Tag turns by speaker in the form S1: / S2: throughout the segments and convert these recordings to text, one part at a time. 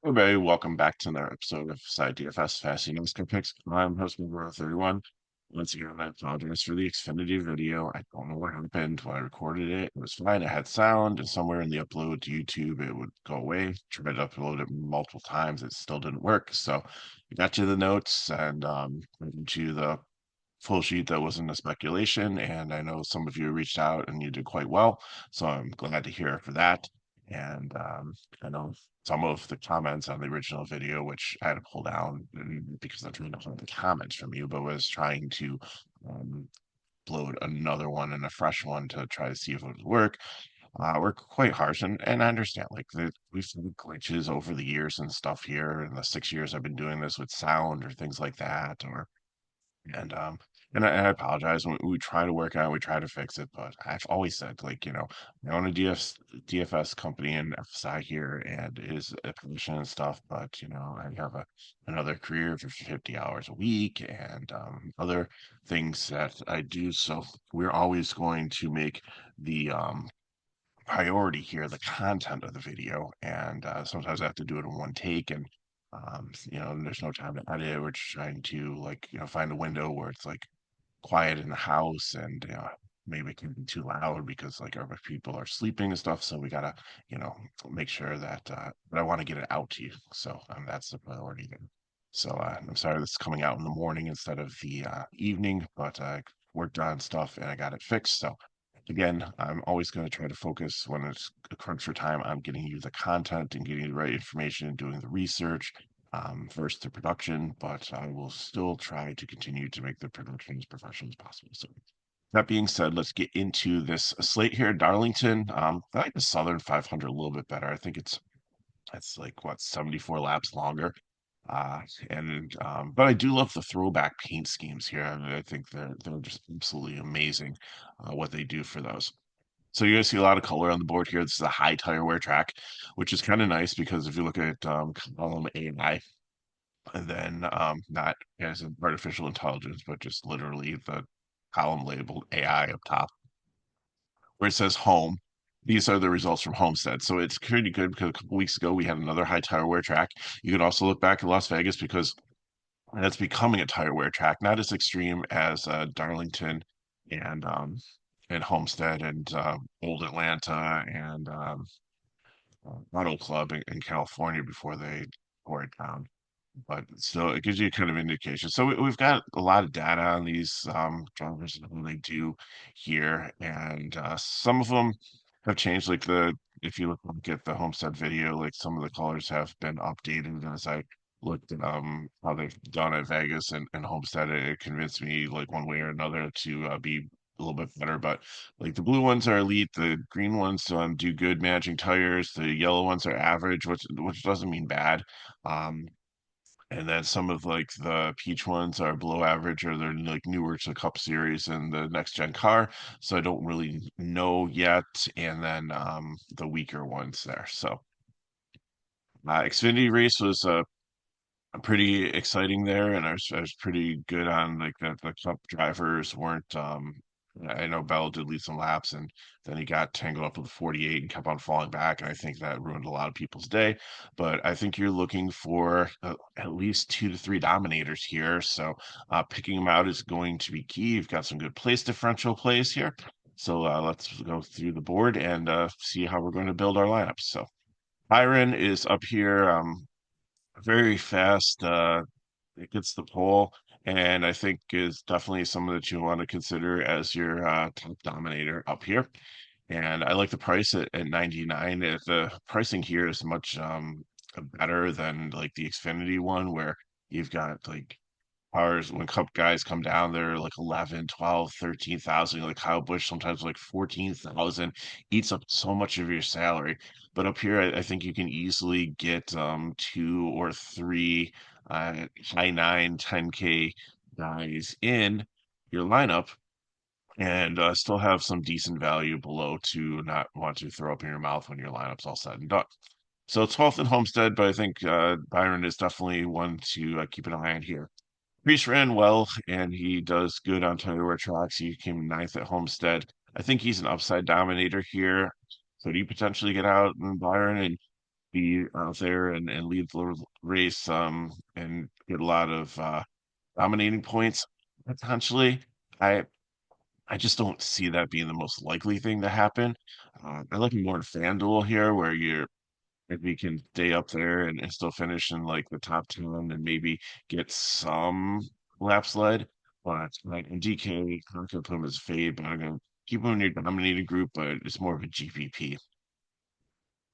S1: Everybody, welcome back to another episode of FSIDFS Fantasy NASCAR Picks. I'm host member 31. Once again, I apologize for the Xfinity video. I don't know what happened when I recorded it. It was fine. It had sound, and somewhere in the upload to YouTube, it would go away. Tried to upload it multiple times. It still didn't work. So I got to the notes and to the full sheet that wasn't a speculation. And I know some of you reached out and you did quite well. So I'm glad to hear for that. And I know some of the comments on the original video, which I had to pull down because I'm trying to find the comments from you, but was trying to um, upload another one and a fresh one to try to see if it would work. We're quite harsh, and I understand. We've had glitches over the years and stuff here. In the 6 years I've been doing this with sound or things like that, or and I apologize. We try to work on it, we try to fix it, but I've always said, I own a DFS company in FSI here, and it is a position and stuff. But I have another career for 50 hours a week and other things that I do. So we're always going to make the priority here the content of the video, and sometimes I have to do it in one take, and there's no time to edit. We're just trying to find a window where it's like quiet in the house, and maybe it can be too loud because like other people are sleeping and stuff. So we gotta you know make sure that I want to get it out to you. So that's the priority there. So I'm sorry this is coming out in the morning instead of the evening, but I worked on stuff and I got it fixed. So again, I'm always going to try to focus when it's a crunch for time on getting you the content and getting you the right information and doing the research first to production, but I will still try to continue to make the production as professional as possible. So that being said, let's get into this slate here. Darlington, I like the Southern 500 a little bit better. I think it's like what 74 laps longer. And but I do love the throwback paint schemes here. I mean, I think they're just absolutely amazing what they do for those. So you're gonna see a lot of color on the board here. This is a high tire wear track, which is kind of nice because if you look at column A and I, and then not as an artificial intelligence, but just literally the column labeled AI up top, where it says home. These are the results from Homestead. So it's pretty good because a couple weeks ago we had another high tire wear track. You can also look back at Las Vegas because that's becoming a tire wear track, not as extreme as Darlington and um, and Homestead and Old Atlanta and Auto Club in California before they tore it down. But still, it gives you kind of indication. So we've got a lot of data on these drivers and who they do here, and some of them have changed. Like the if you look at the Homestead video, like some of the colors have been updated as I looked at how they've done at Vegas and Homestead. It convinced me like one way or another to be a little bit better. But like the blue ones are elite, the green ones do good managing tires, the yellow ones are average, which doesn't mean bad. Um, and then some of like the peach ones are below average or they're like newer to Cup Series and the next gen car. So I don't really know yet. And then the weaker ones there. So Xfinity race was pretty exciting there, and I was pretty good on like the Cup drivers weren't. I know Bell did lead some laps, and then he got tangled up with the 48 and kept on falling back, and I think that ruined a lot of people's day. But I think you're looking for at least 2 to 3 dominators here, so picking them out is going to be key. You've got some good place differential plays here, so let's go through the board and see how we're going to build our lineups. So Byron is up here. Very fast. It gets the pole, and I think is definitely someone that you want to consider as your top dominator up here. And I like the price at 99. The pricing here is much better than like the Xfinity one, where you've got like cars when cup guys come down, they're like 11, 12, 13,000. Like Kyle Busch, sometimes like 14,000, eats up so much of your salary. But up here, I think you can easily get 2 or 3 high 9, 10K guys in your lineup and still have some decent value below to not want to throw up in your mouth when your lineup's all said and done. So 12th and Homestead, but I think Byron is definitely one to keep an eye on here. Reese ran well, and he does good on Telluride tracks. He came ninth at Homestead. I think he's an upside dominator here. So do you potentially get out and Byron? be out there and lead the race and get a lot of dominating points potentially. I I just don't see that being the most likely thing to happen. I like more in FanDuel here, where you're if we can stay up there and still finish in like the top 10 and maybe get some laps led. But like in DK, I'm not gonna put him as fade, but I'm gonna keep him in your dominated group, but it's more of a GPP.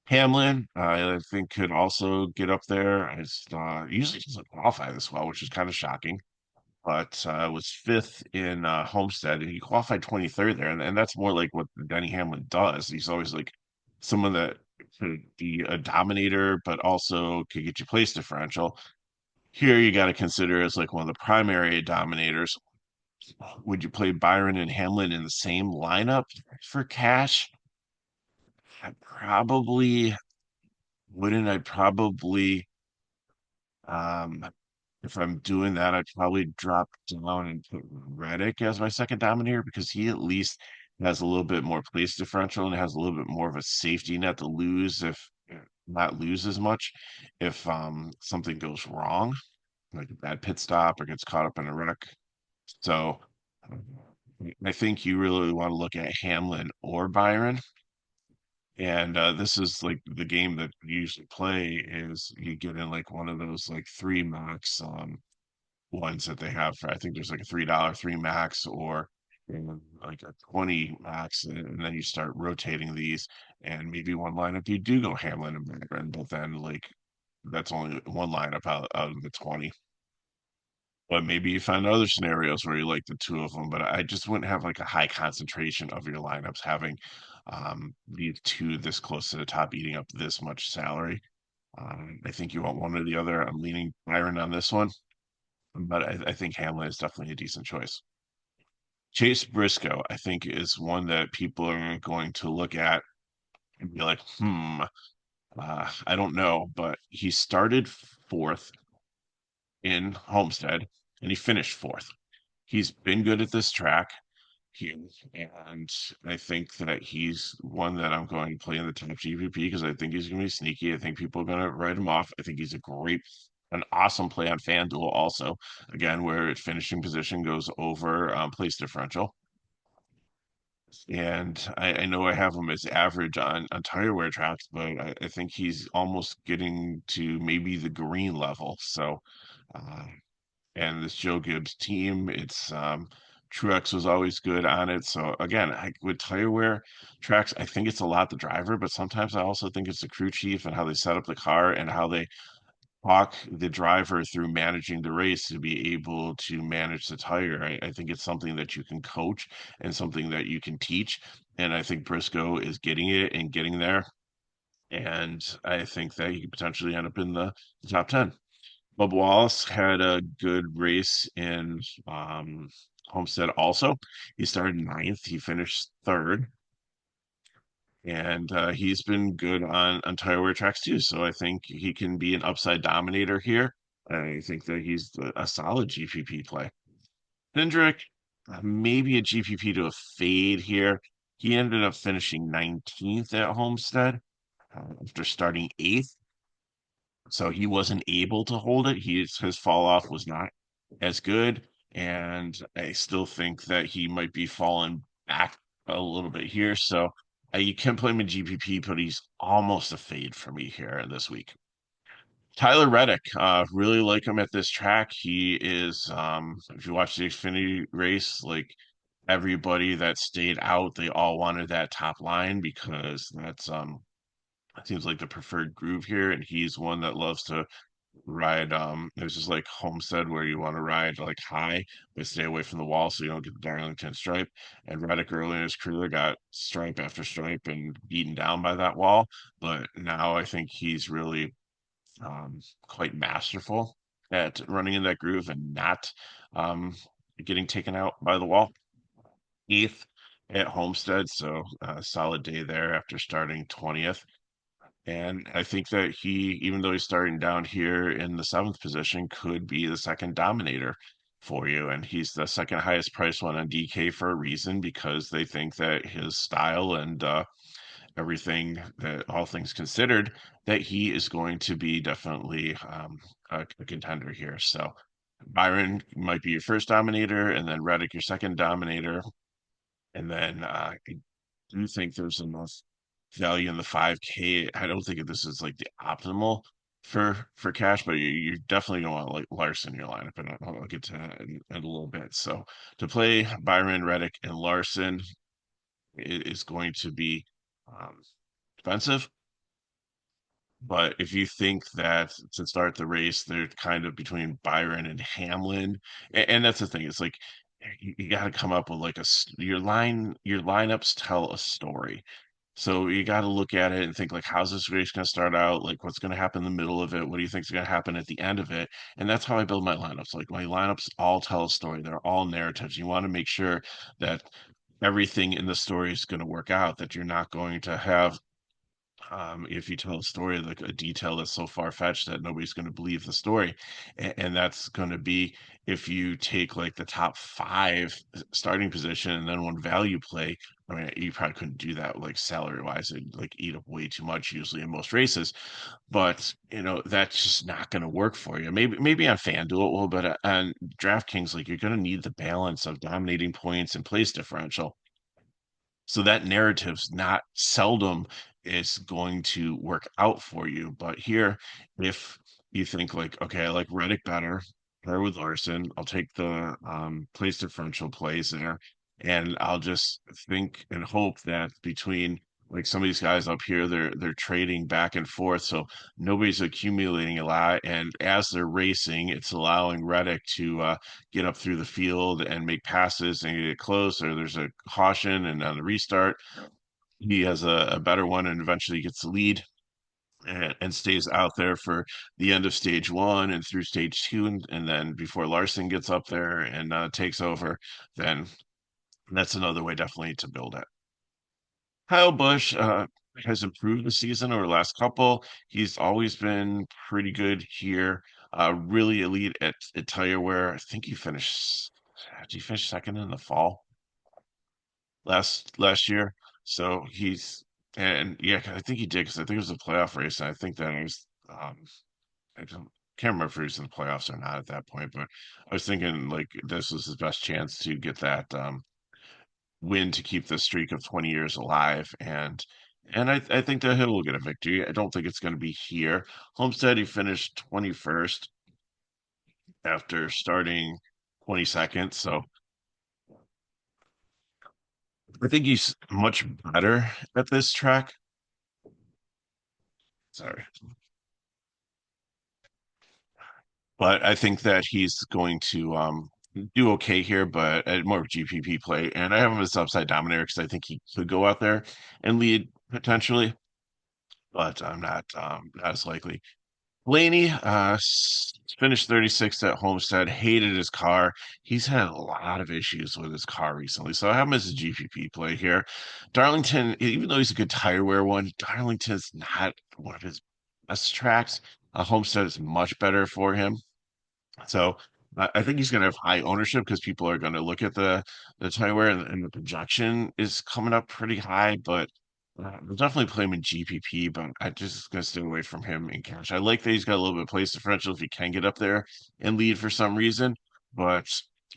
S1: Hamlin, I think could also get up there. It's usually doesn't qualify this well, which is kind of shocking. But was fifth in Homestead, and he qualified 23rd there, and that's more like what Denny Hamlin does. He's always like someone that could be a dominator, but also could get you place differential. Here, you got to consider as like one of the primary dominators. Would you play Byron and Hamlin in the same lineup for cash? I probably wouldn't. I'd probably um if I'm doing that, I'd probably drop down and put Reddick as my second dominator because he at least has a little bit more place differential and has a little bit more of a safety net to lose if not lose as much if something goes wrong, like a bad pit stop or gets caught up in a wreck. So I think you really want to look at Hamlin or Byron. And this is like the game that you usually play is you get in like one of those like three max ones that they have for I think there's like a $3 three max or like a 20 max, and then you start rotating these, and maybe one lineup you do go Hamlin and Byron, but then like that's only one lineup out of the 20. But maybe you find other scenarios where you like the two of them, but I just wouldn't have like a high concentration of your lineups having these two this close to the top eating up this much salary. I think you want one or the other. I'm leaning Byron on this one, but I think Hamlin is definitely a decent choice. Chase Briscoe, I think, is one that people are going to look at and be like, I don't know, but he started fourth in Homestead and he finished fourth. He's been good at this track here, and I think that he's one that I'm going to play in the top GPP because I think he's going to be sneaky. I think people are going to write him off. I think he's an awesome play on FanDuel also, again, where its finishing position goes over place differential. And I know I have him as average on tire wear tracks, but I think he's almost getting to maybe the green level. So, uh, and this Joe Gibbs team, it's Truex was always good on it. So again, with tire wear tracks, I think it's a lot the driver, but sometimes I also think it's the crew chief and how they set up the car and how they talk the driver through managing the race to be able to manage the tire. I think it's something that you can coach and something that you can teach. And I think Briscoe is getting it and getting there. And I think that he could potentially end up in the top 10. Bubba Wallace had a good race in Homestead also. He started ninth, he finished third, and he's been good on tire wear tracks too. So I think he can be an upside dominator here. I think that he's a solid GPP play. Hendrick, maybe a GPP to a fade here. He ended up finishing 19th at Homestead after starting eighth. So he wasn't able to hold it. His fall off was not as good, and I still think that he might be falling back a little bit here. So you can play him in GPP, but he's almost a fade for me here this week. Tyler Reddick, really like him at this track. He is, if you watch the Xfinity race, like everybody that stayed out, they all wanted that top line because that's it seems like the preferred groove here, and he's one that loves to ride it's just like Homestead where you want to ride like high but stay away from the wall so you don't get the Darlington stripe. And Reddick early in his career got stripe after stripe and beaten down by that wall, but now I think he's really quite masterful at running in that groove and not getting taken out by the wall. Eighth at Homestead, so a solid day there after starting 20th. And I think that he, even though he's starting down here in the seventh position, could be the second dominator for you. And he's the second highest priced one on DK for a reason because they think that his style and everything that all things considered, that he is going to be definitely a contender here. So Byron might be your first dominator, and then Reddick your second dominator, and then I do think there's enough value in the 5K. I don't think this is like the optimal for cash, but you're definitely going to want like Larson in your lineup, and I'll get to that in a little bit. So to play Byron, Reddick, and Larson is going to be um, expensive. But if you think that to start the race, they're kind of between Byron and Hamlin, and that's the thing. It's like you got to come up with like your lineups tell a story. So you got to look at it and think like, how's this race going to start out? Like, what's going to happen in the middle of it? What do you think is going to happen at the end of it? And that's how I build my lineups. Like my lineups all tell a story. They're all narratives. You want to make sure that everything in the story is going to work out. That you're not going to have if you tell a story like a detail that's so far-fetched that nobody's going to believe the story, and that's going to be if you take like the top five starting position and then one value play. I mean, you probably couldn't do that like salary wise. It'd like eat up way too much usually in most races, but that's just not going to work for you. Maybe on FanDuel it will, but on DraftKings, like you're going to need the balance of dominating points and place differential. So that narrative's not seldom is going to work out for you. But here, if you think like, okay, I like Reddick better, pair with Larson, I'll take the place differential plays there, and I'll just think and hope that between like some of these guys up here, they're trading back and forth, so nobody's accumulating a lot. And as they're racing, it's allowing Reddick to get up through the field and make passes and get close, or there's a caution and on the restart, he has a better one and eventually gets the lead and stays out there for the end of stage one and through stage two. And then before Larson gets up there and takes over, then that's another way definitely to build it. Kyle Busch has improved the season over the last couple. He's always been pretty good here. Really elite at tire wear. I think he finished. Did he finish second in the fall last year? So he's and yeah, I think he did because I think it was a playoff race, and I think that it was. I can't remember if he was in the playoffs or not at that point, but I was thinking like this was his best chance to get that win to keep the streak of 20 years alive. And I think that he'll get a victory. I don't think it's going to be here. Homestead, he finished 21st after starting 22nd. So I think he's much better at this track. Sorry. But I think that he's going to do okay here, but more of a GPP play. And I have him as upside dominator because I think he could go out there and lead potentially, but I'm not as likely. Blaney finished 36th at Homestead, hated his car. He's had a lot of issues with his car recently, so I have him as a GPP play here. Darlington, even though he's a good tire wear one, Darlington's not one of his best tracks. Homestead is much better for him. So I think he's going to have high ownership because people are going to look at the tire and the projection is coming up pretty high. But I'll definitely play him in GPP, but I just going to stay away from him in cash. I like that he's got a little bit of place differential if he can get up there and lead for some reason. But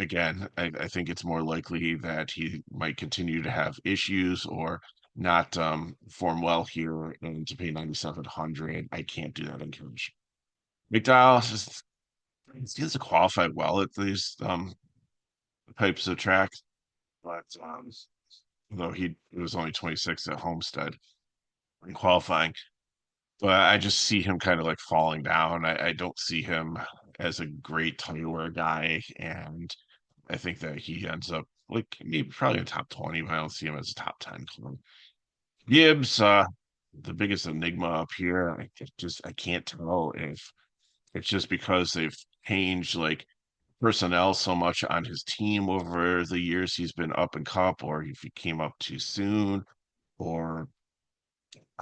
S1: again, I think it's more likely that he might continue to have issues or not perform well here and to pay 9,700. I can't do that in cash. McDowell he seems to qualify well at these types of tracks, but though he was only 26 at Homestead in qualifying, but I just see him kind of like falling down. I don't see him as a great tire guy, and I think that he ends up like maybe probably in top 20, but I don't see him as a top 10 club. Gibbs, the biggest enigma up here. I can't tell if it's just because they've changed like personnel so much on his team over the years he's been up in cup, or if he came up too soon, or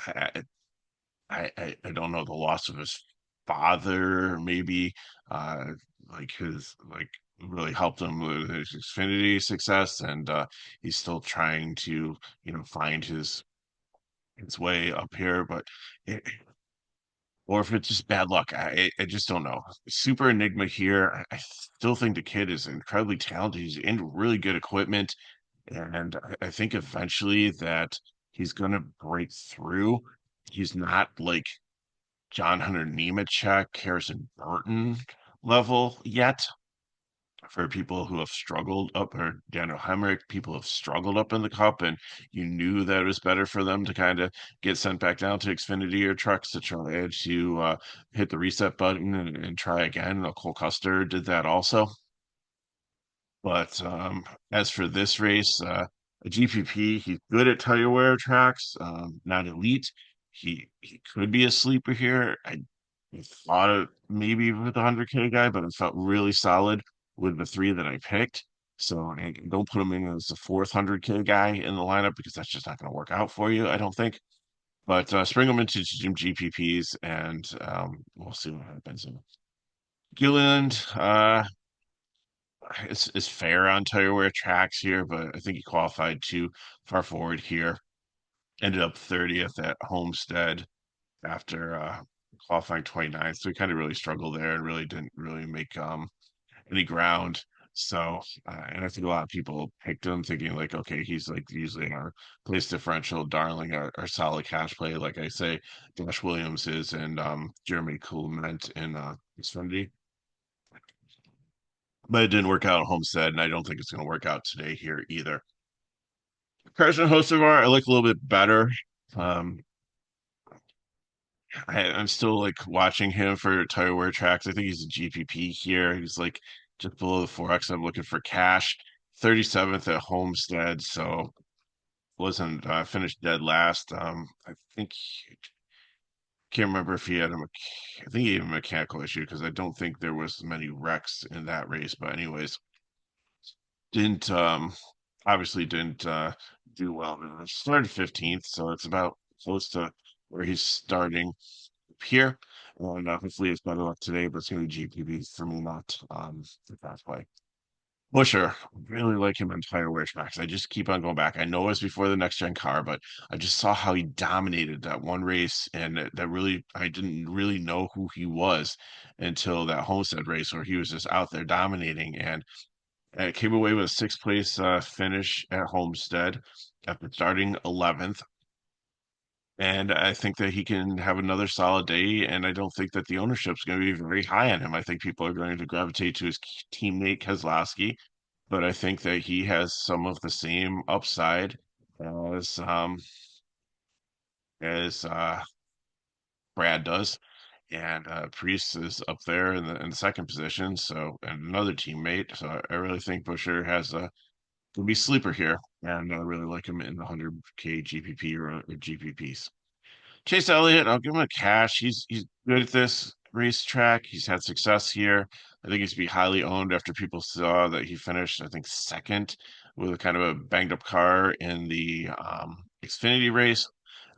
S1: I I don't know, the loss of his father maybe uh like his like really helped him with his Xfinity success, and he's still trying to find his its way up here, but it, or if it's just bad luck. I just don't know. Super Enigma here. I still think the kid is incredibly talented. He's in really good equipment, and I think eventually that he's going to break through. He's not like John Hunter Nemechek, Harrison Burton level yet, for people who have struggled up, or Daniel Hemrick, people have struggled up in the cup, and you knew that it was better for them to kind of get sent back down to Xfinity or trucks to try to hit the reset button and try again. Cole Custer did that also. But as for this race, a GPP, he's good at tire wear tracks, not elite. He could be a sleeper here. I thought of maybe with the 100K guy, but it felt really solid with the three that I picked. So and don't put him in as the fourth 100K guy in the lineup because that's just not going to work out for you, I don't think. But spring them into some GPPs and we'll see what happens. Gilliland, is fair on tire wear tracks here, but I think he qualified too far forward here. Ended up 30th at Homestead after qualifying 29th. So he kind of really struggled there and really didn't really make any ground. So, and I think a lot of people picked him thinking like, okay, he's like usually our place differential, darling, our solid cash play. Like I say, Josh Williams is and Jeremy Clement in Xfinity. But it didn't work out at Homestead, and I don't think it's going to work out today here either. Carson Hocevar, I like a little bit better. Um, I'm still like watching him for tire wear tracks. I think he's a GPP here. He's like just below the 4X. I'm looking for cash. 37th at Homestead, so wasn't finished dead last. I think can't remember if he had I think he had a mechanical issue because I don't think there was many wrecks in that race. But anyways, didn't obviously didn't do well. Started 15th, so it's about close to where he's starting here. And hopefully it's better luck today, but it's going to be GPB for me, not the fast play. Busher, really like him on tire wear tracks. I just keep on going back. I know it was before the next gen car, but I just saw how he dominated that one race, and that really I didn't really know who he was until that Homestead race where he was just out there dominating. And came away with a sixth place finish at Homestead after starting 11th. And I think that he can have another solid day. And I don't think that the ownership's going to be very high on him. I think people are going to gravitate to his teammate Keselowski, but I think that he has some of the same upside as as Brad does. And Priest is up there in the second position, so and another teammate. So I really think Busher has a will be sleeper here, and I really like him in the 100K GPP or GPPs. Chase Elliott, I'll give him a cash. He's good at this racetrack. He's had success here. I think he's be highly owned after people saw that he finished, I think, second with a kind of a banged up car in the Xfinity race.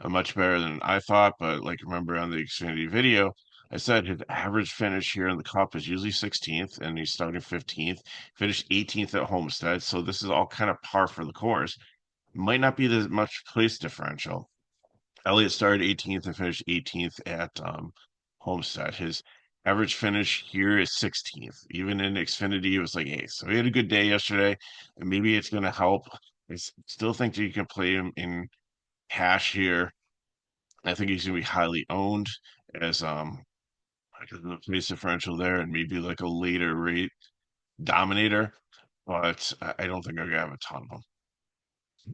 S1: Much better than I thought, but like remember on the Xfinity video, I said his average finish here in the Cup is usually 16th, and he's starting 15th. Finished 18th at Homestead, so this is all kind of par for the course. Might not be as much place differential. Elliott started 18th and finished 18th at Homestead. His average finish here is 16th. Even in Xfinity, it was like 8th. So he had a good day yesterday, and maybe it's going to help. Still think that you can play him in cash here. I think he's going to be highly owned as like a place differential there, and maybe like a later rate dominator. But I don't think I'm going to have a ton of them.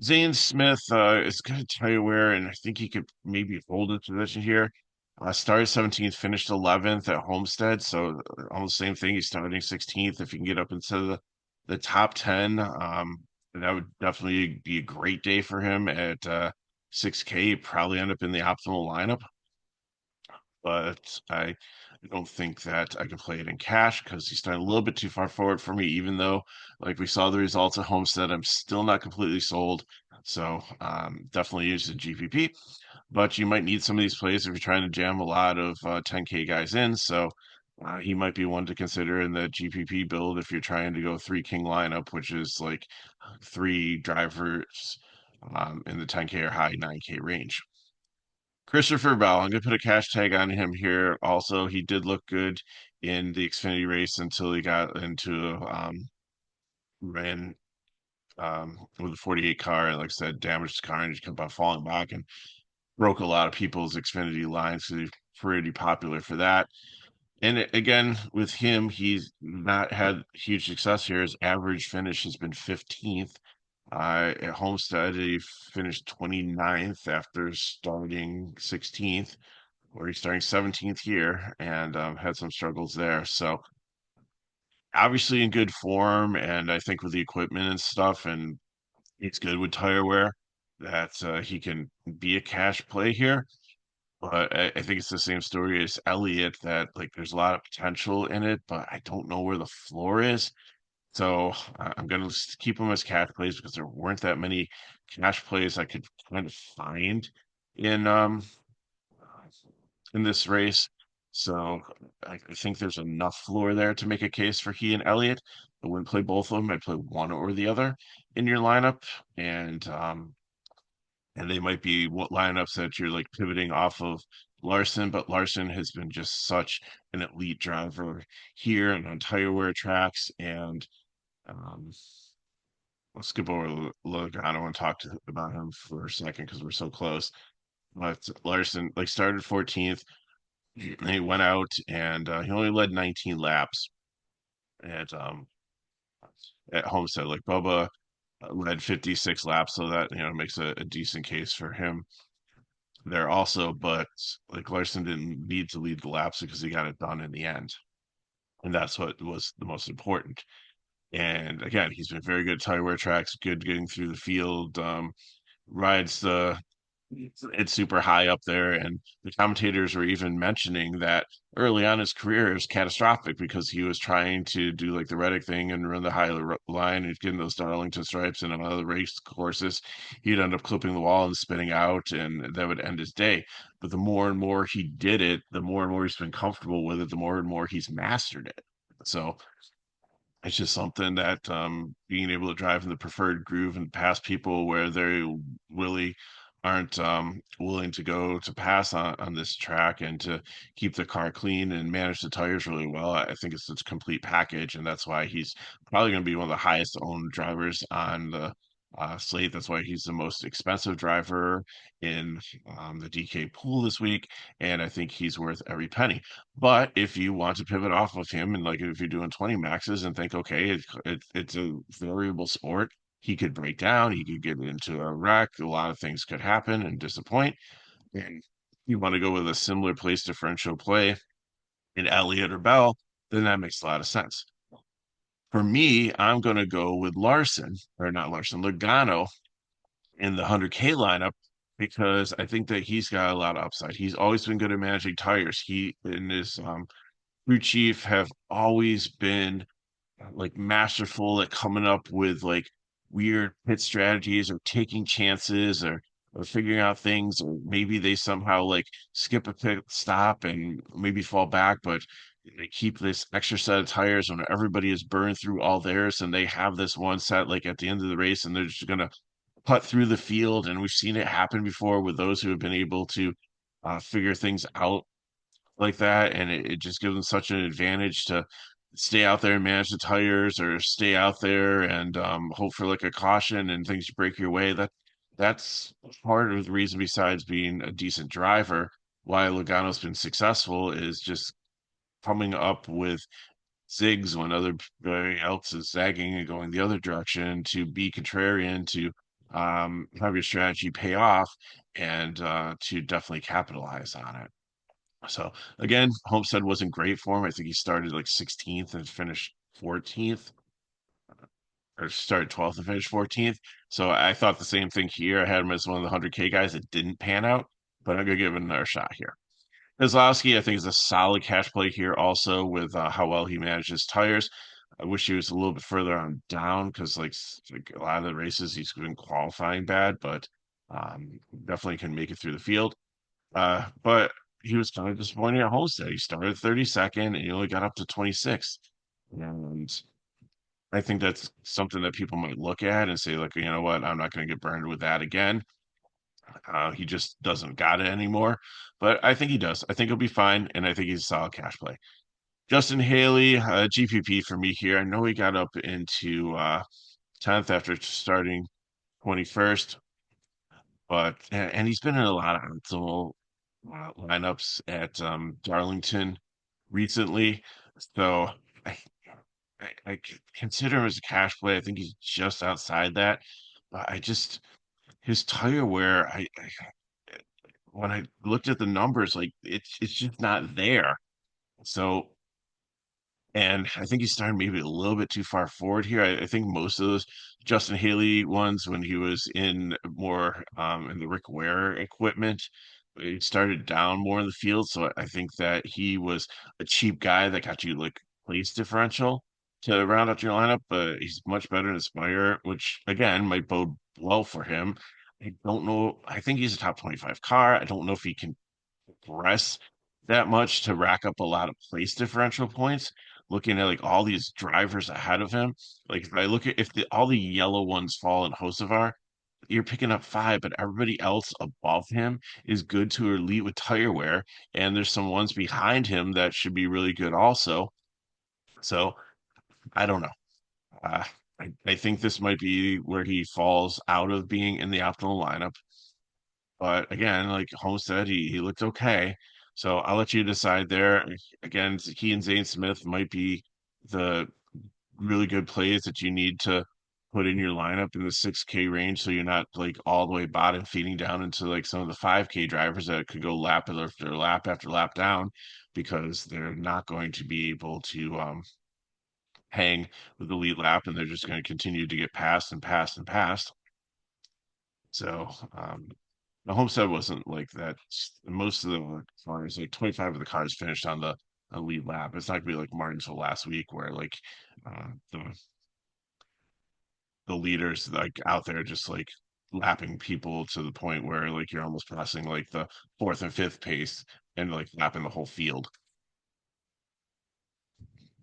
S1: Zane Smith is going to tell you where, and I think he could maybe hold his position here. Started 17th, finished 11th at Homestead, so almost the same thing. He's starting 16th. If you can get up into the top 10, that would definitely be a great day for him at 6K. Probably end up in the optimal lineup, but I don't think that I can play it in cash because he's starting a little bit too far forward for me, even though, like we saw the results at Homestead, I'm still not completely sold. So definitely use the GPP, but you might need some of these plays if you're trying to jam a lot of 10K guys in. So he might be one to consider in the GPP build if you're trying to go three king lineup, which is like three drivers in the 10K or high 9K range. Christopher Bell. I'm gonna put a cash tag on him here. Also, he did look good in the Xfinity race until he got into ran with a 48 car, and like I said, damaged the car and just kept on falling back and broke a lot of people's Xfinity lines. So he's pretty popular for that. And again, with him, he's not had huge success here. His average finish has been 15th. At Homestead, he finished 29th after starting 16th, where he's starting 17th here and had some struggles there. So obviously in good form, and I think with the equipment and stuff, and it's good with tire wear that he can be a cash play here. But I think it's the same story as Elliott that like there's a lot of potential in it, but I don't know where the floor is. So I'm gonna keep him as cash plays because there weren't that many cash plays I could kind of find in um in this race. So I think there's enough floor there to make a case for he and Elliott. I wouldn't play both of them. I'd play one or the other in your lineup, and they might be what lineups that you're like pivoting off of Larson, but Larson has been just such an elite driver here and on tire wear tracks. And um, let's skip over Logano and talk about him for a second because we're so close. But Larson like started 14th. He went out and he only led 19 laps at Homestead. Like Bubba led 56 laps, so that makes a decent case for him there also. But like Larson didn't need to lead the laps because he got it done in the end, and that's what was the most important. And again, he's been very good at tire wear tracks, good getting through the field. Rides the it's super high up there, and the commentators were even mentioning that early on in his career it was catastrophic because he was trying to do like the Reddick thing and run the line and getting those Darlington stripes, and on other race courses he'd end up clipping the wall and spinning out, and that would end his day. But the more and more he did it, the more and more he's been comfortable with it, the more and more he's mastered it. So it's just something that being able to drive in the preferred groove and pass people where they really aren't willing to go to pass on this track and to keep the car clean and manage the tires really well. I think it's a complete package, and that's why he's probably going to be one of the highest owned drivers on the slate. That's why he's the most expensive driver in the DK pool this week, and I think he's worth every penny. But if you want to pivot off of him, and like if you're doing 20 maxes and think, okay, it's a variable sport, he could break down, he could get into a wreck, a lot of things could happen and disappoint. And you want to go with a similar place differential play in Elliott or Bell, then that makes a lot of sense. For me, I'm going to go with Larson, or not Larson, Logano in the 100K lineup because I think that he's got a lot of upside. He's always been good at managing tires. He in his crew chief have always been like masterful at coming up with like weird pit strategies or taking chances or figuring out things, or maybe they somehow like skip a pit stop and maybe fall back, but they keep this extra set of tires when everybody has burned through all theirs and they have this one set like at the end of the race and they're just gonna putt through the field. And we've seen it happen before with those who have been able to figure things out like that, and it just gives them such an advantage to stay out there and manage the tires, or stay out there and hope for like a caution and things break your way. That's part of the reason, besides being a decent driver, why Logano's been successful is just coming up with zigs when everybody else is zagging and going the other direction, to be contrarian, to have your strategy pay off, and to definitely capitalize on it. So again, Homestead wasn't great for him. I think he started like 16th and finished 14th, or started 12th and finished 14th. So I thought the same thing here. I had him as one of the 100K guys that didn't pan out, but I'm gonna give it another shot here. Kozlowski, I think, is a solid cash play here also with how well he manages tires. I wish he was a little bit further on down because like a lot of the races he's been qualifying bad, but definitely can make it through the field. But he was kind of disappointing at Homestead. He started 32nd and he only got up to 26th. And I think that's something that people might look at and say, like, you know what, I'm not going to get burned with that again. He just doesn't got it anymore. But I think he does. I think he'll be fine, and I think he's a solid cash play. Justin Haley, GPP for me here. I know he got up into 10th after starting 21st, but and he's been in a lot of optimal lineups at Darlington recently. So I, consider him as a cash play. I think he's just outside that. But I just his tire wear. When I looked at the numbers, like it's just not there. So and I think he's starting maybe a little bit too far forward here. I think most of those Justin Haley ones, when he was in more in the Rick Ware equipment, he started down more in the field. So I think that he was a cheap guy that got you like place differential to round out your lineup, but he's much better in Aspire, which again might bode well for him. I don't know. I think he's a top 25 car. I don't know if he can progress that much to rack up a lot of place differential points. Looking at like all these drivers ahead of him, like if I look at if all the yellow ones fall in Hocevar, you're picking up five, but everybody else above him is good to elite with tire wear, and there's some ones behind him that should be really good also. So I don't know. Uh, I think this might be where he falls out of being in the optimal lineup. But again, like Holmes said, he looked okay. So I'll let you decide there. Again, he and Zane Smith might be the really good plays that you need to put in your lineup in the 6K range so you're not like all the way bottom feeding down into like some of the 5K drivers that could go lap after lap after lap down because they're not going to be able to hang with the lead lap and they're just going to continue to get passed and passed and passed. So the Homestead wasn't like that. Most of the cars, like 25 of the cars finished on the lead lap. It's not gonna be like Martinsville last week where like the leaders like out there just like lapping people to the point where like you're almost passing like the fourth and fifth pace and like lapping the whole field.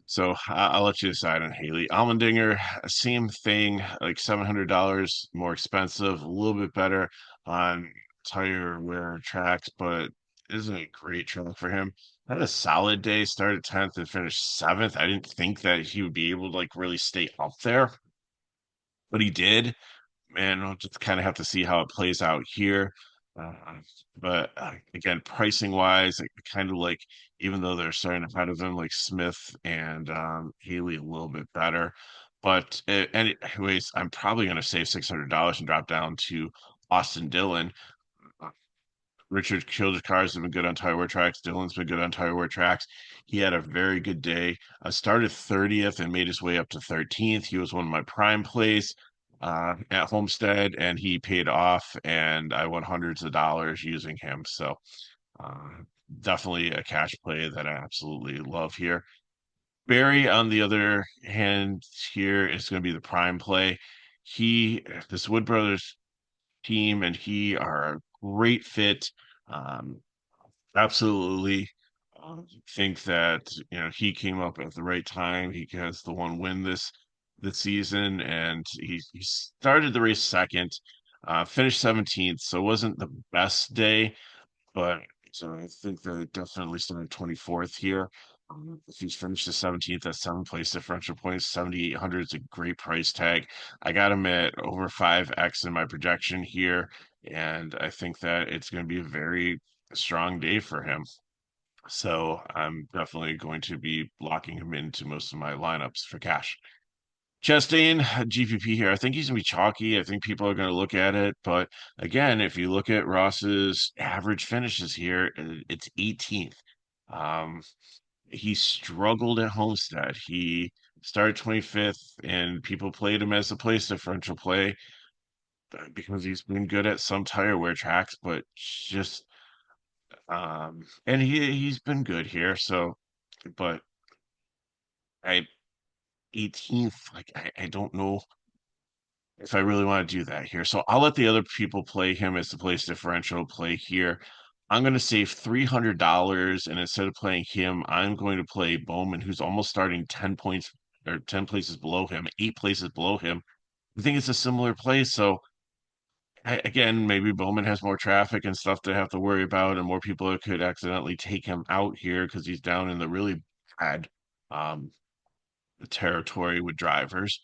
S1: So I'll let you decide on Haley. Almendinger, same thing, like $700 more expensive, a little bit better on tire wear tracks, but isn't a great track for him. Had a solid day, started 10th and finished 7th. I didn't think that he would be able to like really stay up there, but he did. And we'll just kind of have to see how it plays out here. Uh, but again, pricing wise, I kind of like, even though they're starting ahead of him, like Smith and Haley a little bit better. But anyways, I'm probably going to save $600 and drop down to Austin Dillon. Richard Childress cars have been good on tire wear tracks. Dylan's been good on tire wear tracks. He had a very good day. Started 30th and made his way up to 13th. He was one of my prime plays at Homestead, and he paid off, and I won hundreds of dollars using him. So uh, definitely a cash play that I absolutely love here. Barry, on the other hand, here is going to be the prime play. This Wood Brothers team, and he are a great fit. Um, absolutely think that he came up at the right time. He has the one win this season, and he started the race second, finished 17th, so it wasn't the best day, but so I think that it definitely started 24th here. If he's finished the 17th, that's seven place differential points. 7,800 is a great price tag. I got him at over 5x in my projection here, and I think that it's going to be a very strong day for him. So I'm definitely going to be locking him into most of my lineups for cash. Chastain, GPP here. I think he's gonna be chalky. I think people are gonna look at it, but again, if you look at Ross's average finishes here, it's 18th. Um, he struggled at Homestead. He started 25th, and people played him as a place differential play because he's been good at some tire wear tracks, but just and he's been good here. So, but I 18th, like I don't know if I really want to do that here. So I'll let the other people play him as the place differential play here. I'm going to save $300, and instead of playing him, I'm going to play Bowman, who's almost starting 10 points or 10 places below him, 8 places below him. I think it's a similar play. So again, maybe Bowman has more traffic and stuff to have to worry about, and more people could accidentally take him out here because he's down in the really bad um, territory with drivers.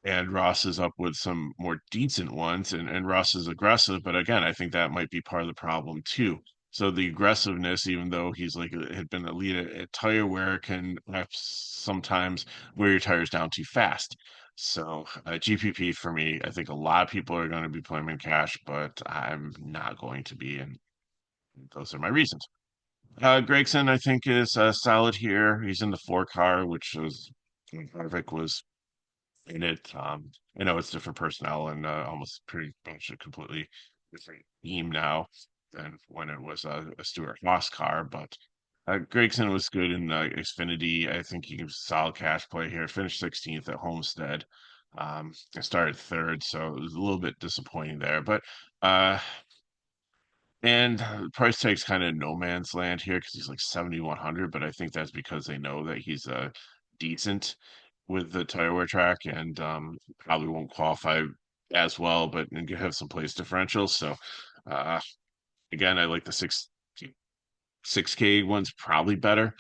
S1: And Ross is up with some more decent ones, and Ross is aggressive, but again, I think that might be part of the problem too. So the aggressiveness, even though he's like had been elite at tire wear, can perhaps sometimes wear your tires down too fast. So GPP for me, I think a lot of people are going to be playing him in cash, but I'm not going to be, and those are my reasons. Gregson, I think, is solid here. He's in the four car, which was Harvick was in it. I know it's different personnel and almost pretty much a completely different team now than when it was a Stuart Haas car. But Gregson was good in Xfinity. I think he was a solid cash play here. Finished 16th at Homestead. I started third, so it was a little bit disappointing there. But uh, and price tag's kind of no man's land here because he's like 7,100, but I think that's because they know that he's decent with the tire wear track and probably won't qualify as well, but and have some place differentials. So uh, again, I like the 6K one's probably better,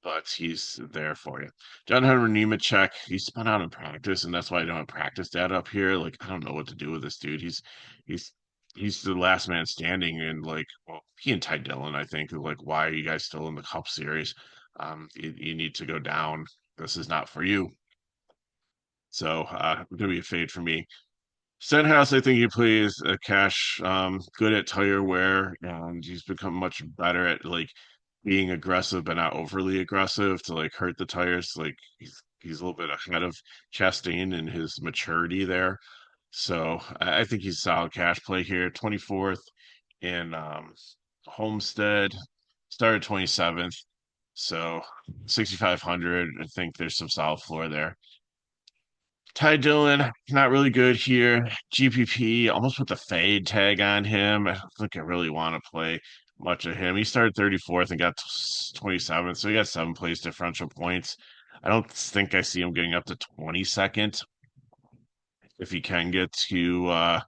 S1: but he's there for you. John Hunter Nemechek, he's spun out in practice, and that's why I don't have practice data up here. Like, I don't know what to do with this dude. He's he's the last man standing, and like, well, he and Ty Dillon, I think, are like, why are you guys still in the Cup Series? You need to go down. This is not for you. So, gonna be a fade for me. Stenhouse, I think he plays a cash, good at tire wear, and he's become much better at like being aggressive but not overly aggressive to like hurt the tires. Like he's a little bit ahead of Chastain in his maturity there. So I think he's a solid cash play here. 24th in Homestead, started 27th. So 6,500. I think there's some solid floor there. Ty Dillon, not really good here. GPP, almost put the fade tag on him. I don't think I really want to play much of him. He started 34th and got 27th, so he got 7 place differential points. I don't think I see him getting up to 22nd. If he can get to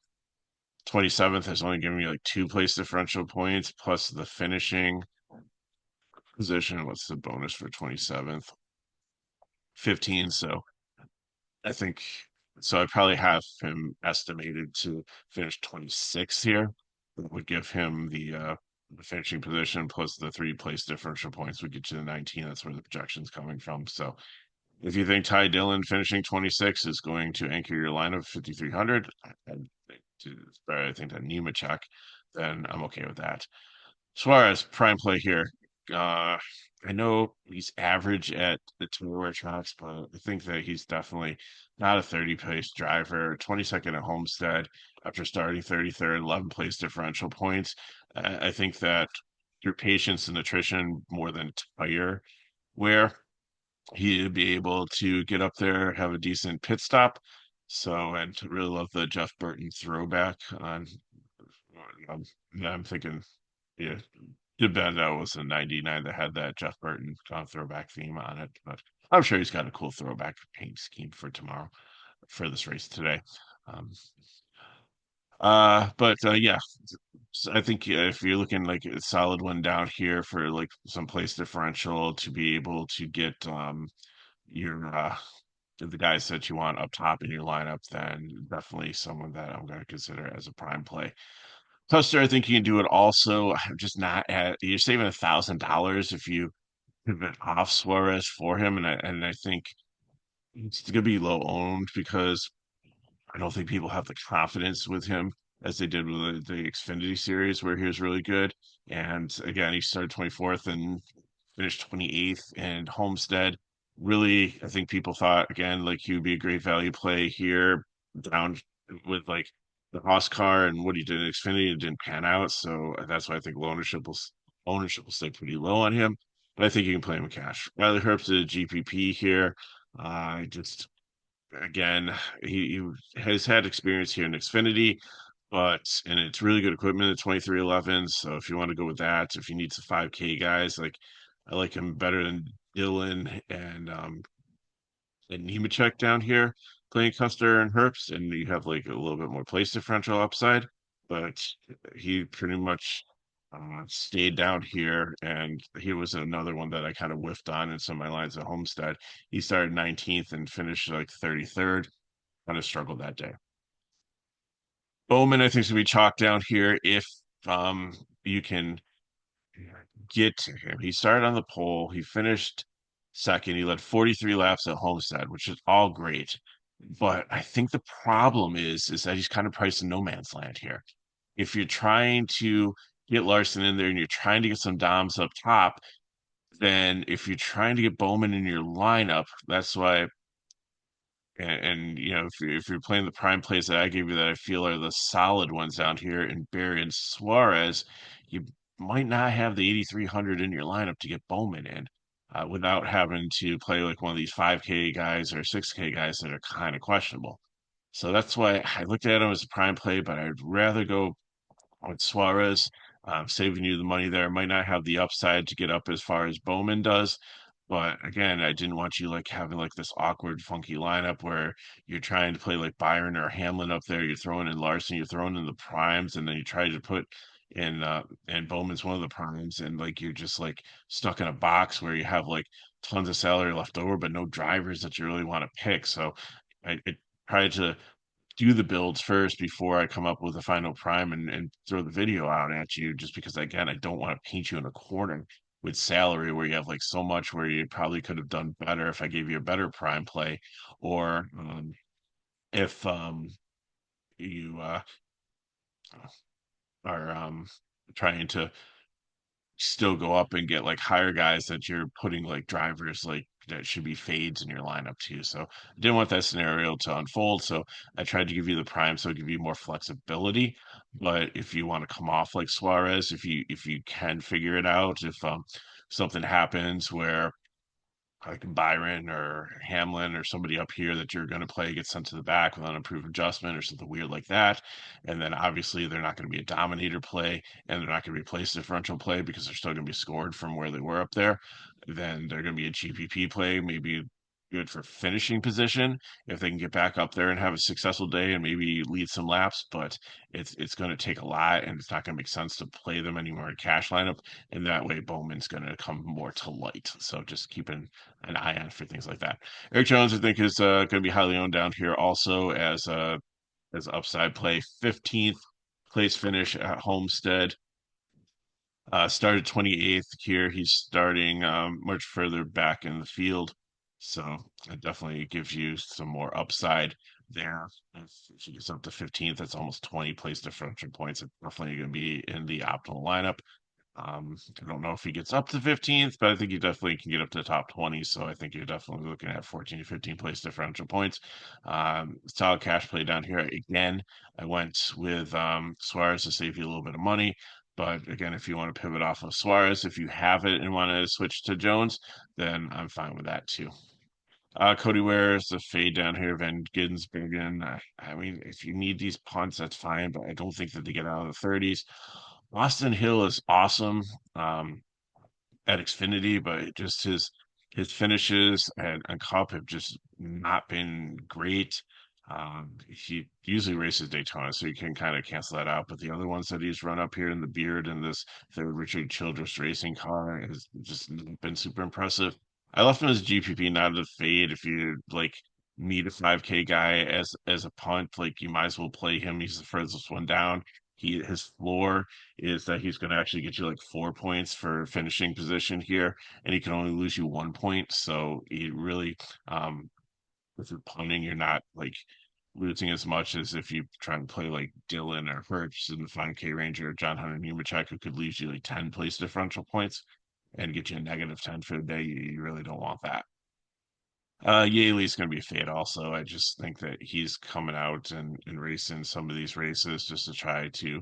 S1: 27th, it's only giving me like 2 place differential points plus the finishing position. What's the bonus for 27th? 15. So I think so. I probably have him estimated to finish 26th here. That would give him the finishing position plus the 3 place differential points would get you to 19. That's where the projection's coming from. So if you think Ty Dillon finishing 26 is going to anchor your line of 5,300, I think that Nemechek, then I'm okay with that. Suarez, prime play here. Uh, I know he's average at the tour tracks, but I think that he's definitely not a 30 place driver. 22nd at Homestead after starting 33rd, 11 place differential points. I think that through patience and attrition more than tire wear, he'd be able to get up there, have a decent pit stop. So, and really love the Jeff Burton throwback on. Um, I'm thinking, yeah, too bad that was a 99 that had that Jeff Burton throwback theme on it, but I'm sure he's got a cool throwback paint scheme for tomorrow for this race today. Um, but yeah, I think if you're looking like a solid one down here for like some place differential to be able to get your the guys that you want up top in your lineup, then definitely someone that I'm going to consider as a prime play. Custer, I think you can do it also. I'm just not at you're saving $1,000 if you pivot off Suarez for him, and I think it's gonna be low owned because I don't think people have the confidence with him as they did with the Xfinity series where he was really good. And again, he started 24th and finished 28th and Homestead. Really, I think people thought again like he would be a great value play here down with like the Haas car and what he did in Xfinity. It didn't pan out, so that's why I think ownership will stay pretty low on him. But I think you can play him in cash. Riley Herbst is a GPP here. Just again, he has had experience here in Xfinity, and it's really good equipment at 2311. So if you want to go with that, if you need some 5K guys, like I like him better than Dylan and Nemechek down here. playing Custer and Herbst, and you have like a little bit more place differential upside. But he pretty much stayed down here, and he was another one that I kind of whiffed on in some of my lines at Homestead. He started 19th and finished like 33rd. Kind of struggled that day. Bowman, I think, is gonna be chalked down here if you can get to him. He started on the pole. He finished second. He led 43 laps at Homestead, which is all great. But I think the problem is that he's kind of priced in no man's land here. If you're trying to get Larson in there and you're trying to get some Doms up top, then if you're trying to get Bowman in your lineup, that's why. And you know, if you're playing the prime plays that I gave you that I feel are the solid ones down here in Barry and Suarez, you might not have the 8,300 in your lineup to get Bowman in without having to play like one of these 5K guys or 6K guys that are kind of questionable. So that's why I looked at him as a prime play, but I'd rather go with Suarez, saving you the money there. Might not have the upside to get up as far as Bowman does. But again, I didn't want you like having like this awkward, funky lineup where you're trying to play like Byron or Hamlin up there. You're throwing in Larson, you're throwing in the primes, and then you try to put in and Bowman's one of the primes, and like you're just like stuck in a box where you have like tons of salary left over, but no drivers that you really want to pick. So I tried to do the builds first before I come up with a final prime and throw the video out at you, just because again, I don't want to paint you in a corner with salary where you have like so much where you probably could have done better if I gave you a better prime play, or if you are trying to still go up and get like higher guys that you're putting like drivers like that should be fades in your lineup too. So I didn't want that scenario to unfold. So I tried to give you the prime so give you more flexibility. But if you want to come off like Suarez, if you can figure it out, if something happens where like Byron or Hamlin or somebody up here that you're going to play gets sent to the back with an improved adjustment or something weird like that. And then obviously they're not going to be a dominator play and they're not going to be a place differential play because they're still going to be scored from where they were up there. Then they're going to be a GPP play, maybe good for finishing position if they can get back up there and have a successful day and maybe lead some laps. But it's going to take a lot and it's not going to make sense to play them anymore in cash lineup. And that way Bowman's going to come more to light. So just keeping an eye on for things like that. Eric Jones, I think, is going to be highly owned down here also as upside play. 15th place finish at Homestead. Started 28th here. He's starting much further back in the field. So it definitely gives you some more upside there. If he gets up to 15th, that's almost 20 place differential points. It's definitely going to be in the optimal lineup. I don't know if he gets up to 15th, but I think he definitely can get up to the top 20. So I think you're definitely looking at 14 to 15 place differential points. Solid cash play down here. Again, I went with Suarez to save you a little bit of money. But again, if you want to pivot off of Suarez, if you have it and want to switch to Jones, then I'm fine with that too. Cody Ware is the fade down here. Van Ginsbergen. I mean, if you need these punts, that's fine, but I don't think that they get out of the 30s. Austin Hill is awesome at Xfinity, but just his finishes and Cup have just not been great. He usually races Daytona, so you can kind of cancel that out. But the other ones that he's run up here in the Beard and this third Richard Childress racing car has just not been super impressive. I left him as GPP, not as a fade. If you like need a 5K guy as a punt, like you might as well play him. He's the furthest one down. His floor is that he's going to actually get you like 4 points for finishing position here, and he can only lose you 1 point. So he really, with your punting, you're not like losing as much as if you try to play like Dylan or Hertz in the 5K range or John Hunter Nemechek, who could lose you like 10 place differential points and get you a negative 10 for the day. You really don't want that. Yaley's going to be a fade also. I just think that he's coming out and racing some of these races just to try to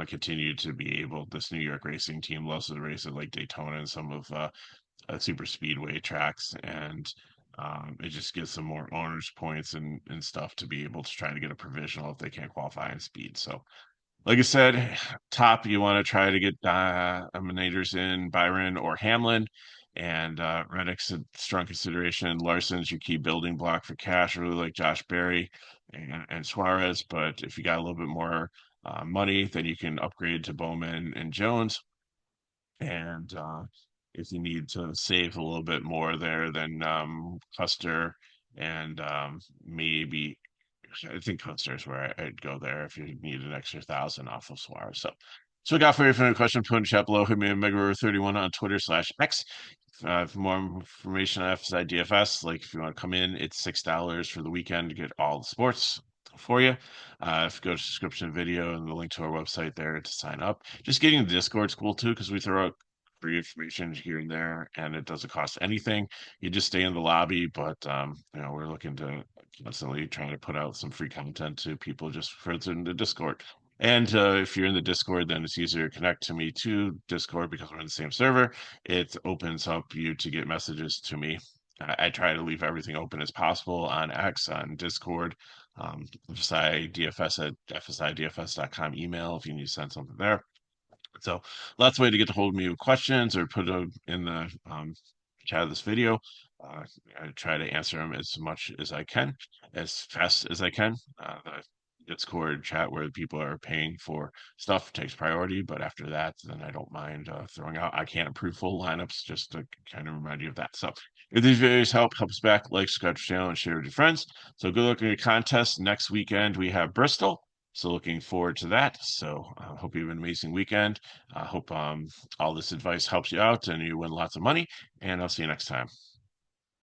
S1: continue to be able. This New York racing team loves to race at like Daytona and some of super speedway tracks, and it just gives them more owners points and stuff to be able to try to get a provisional if they can't qualify in speed. So Like I said, top you want to try to get Eminators in Byron or Hamlin, and Reddick's a strong consideration. Larson's your key building block for cash. I really like Josh Berry and Suarez, but if you got a little bit more money, then you can upgrade to Bowman and Jones. And if you need to save a little bit more there, then Custer and maybe I think Coaster is where I'd go there if you need an extra 1,000 off of Suarez. So we got for your final question. Put in chat below. Hit me at Megarower31 on Twitter/X. For more information on FSI DFS, like if you want to come in, it's $6 for the weekend to get all the sports for you. If you go to description video and the link to our website there to sign up. Just getting the Discord's cool too because we throw out free information here and there, and it doesn't cost anything. You just stay in the lobby, but we're looking to constantly trying to put out some free content to people just for it's in the Discord. And if you're in the Discord, then it's easier to connect to me to Discord because we're in the same server. It opens up you to get messages to me. I try to leave everything open as possible on X, on Discord, FSIDFS at FSIDFS.com email if you need to send something there. So lots of way to get a hold of me with questions or put them in the chat of this video. Uh, I try to answer them as much as I can, as fast as I can. The Discord chat where people are paying for stuff takes priority, but after that, then I don't mind throwing out. I can't approve full lineups just to kind of remind you of that. So if these videos help us back, like, subscribe to the channel, and share with your friends. So good luck in your contest. Next weekend, we have Bristol. So looking forward to that. So I hope you have an amazing weekend. I hope all this advice helps you out and you win lots of money. And I'll see you next time.